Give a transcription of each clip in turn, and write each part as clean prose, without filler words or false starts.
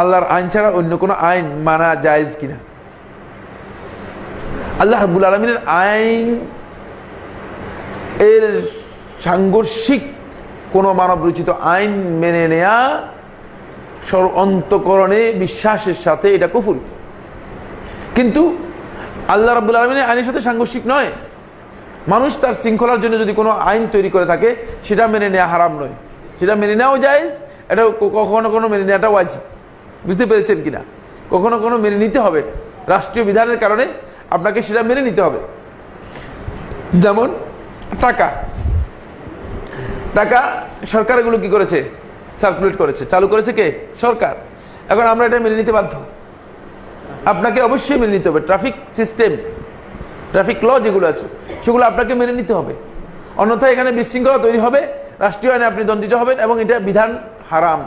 আল্লাহর আইন ছাড়া অন্য কোনো আইন মানা জায়েজ কিনা। আল্লাহ রাব্বুল আলামিনের আইন এর সাংঘর্ষিক কোনো মানব রচিত আইন মেনে নেয়া অন্তঃকরণে বিশ্বাসের সাথে এটা কুফর। কিন্তু আল্লাহ রাব্বুল আলামিনের আইনের সাথে সাংঘর্ষিক নয়। মানুষ তার শৃঙ্খলার জন্য যদি কোনো আইন তৈরি করে থাকে সেটা মেনে নেওয়া হারাম নয়, সেটা মেনে নেওয়াও জায়েজ, এটা কখনো কোনো মেনে নেওয়াটা ওয়াজিব। বুঝতে পেরেছেন কিনা? কখনো কোনো মেনে নিতে হবে, রাষ্ট্রীয় বিধানের কারণে আপনাকে সেটা মেনে নিতে হবে। যেমন টাকা টাকা সরকার এগুলো কি করেছে? সার্কুলেট করেছে, চালু করেছে কে? সরকার। এখন আমরা এটা মেনে নিতে বাধ্য, আপনাকে অবশ্যই মেনে নিতে হবে। ট্রাফিক সিস্টেম, ট্রাফিক ল যেগুলো আছে সেগুলো আপনাকে মেনে নিতে হবে, অন্যথায় এখানে বিশৃঙ্খলা তৈরি হবে, রাষ্ট্রীয় আইনে আপনি দণ্ডিত হবেন এবং এটা বিধান হারাম।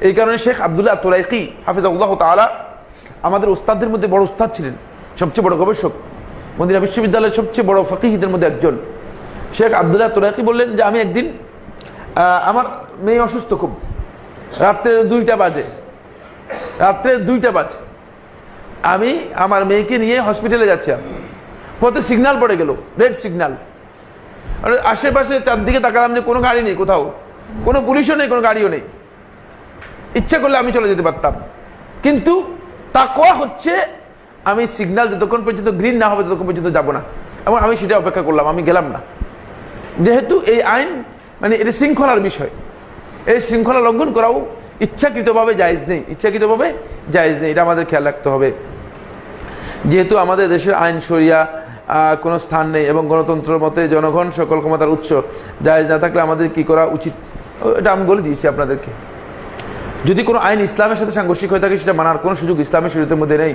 এই কারণে শেখ আব্দুল্লাহ তুরাইকি হাফিজাহুল্লাহ তাআলা আমাদের উস্তাদদের মধ্যে বড় উস্তাদ ছিলেন, সবচেয়ে বড় গবেষক, মদিনা বিশ্ববিদ্যালয়ের সবচেয়ে বড় ফাকিহদের মধ্যে একজন। শেখ আব্দুল্লাহ তুরাইকি বললেন যে আমি একদিন আমার মেয়ে অসুস্থ খুব, রাত্রের 2টা বাজে, আমি আমার মেয়েকে নিয়ে হসপিটালে যাচ্ছিলাম। পথে সিগন্যাল পড়ে গেল, রেড সিগন্যাল। আশেপাশে চারদিকে তাকালাম যে কোনো গাড়ি নেই, কোথাও কোনো পুলিশও নেই, কোনো গাড়িও নেই। ইচ্ছা করলে আমি চলে যেতে পারতাম, কিন্তু তাকওয়া হচ্ছে আমি সিগন্যাল যতক্ষণ পর্যন্ত গ্রিন না হবে ততক্ষণ পর্যন্ত যাব না, এবং আমি সেটা অপেক্ষা করলাম, আমি গেলাম না। যেহেতু এই আইন মানে এটা শৃঙ্খলার বিষয়, এই শৃঙ্খলা লঙ্ঘন করাও ইচ্ছাকৃতভাবে জায়েজ নেই, এটা আমাদের খেয়াল রাখতে হবে। যেহেতু আমাদের দেশের আইন শরিয়া কোনো স্থান নেই এবং গণতন্ত্রের মতে জনগণ সকল ক্ষমতার উৎস, জায়েজ না থাকলে আমাদের কি করা উচিত এটা আমি বলে দিয়েছি আপনাদেরকে। যদি কোনো আইন ইসলামের সাথে সাংঘর্ষিক হয়ে থাকে সেটা মানার কোনো সুযোগ ইসলামের শরীয়তের মধ্যে নেই।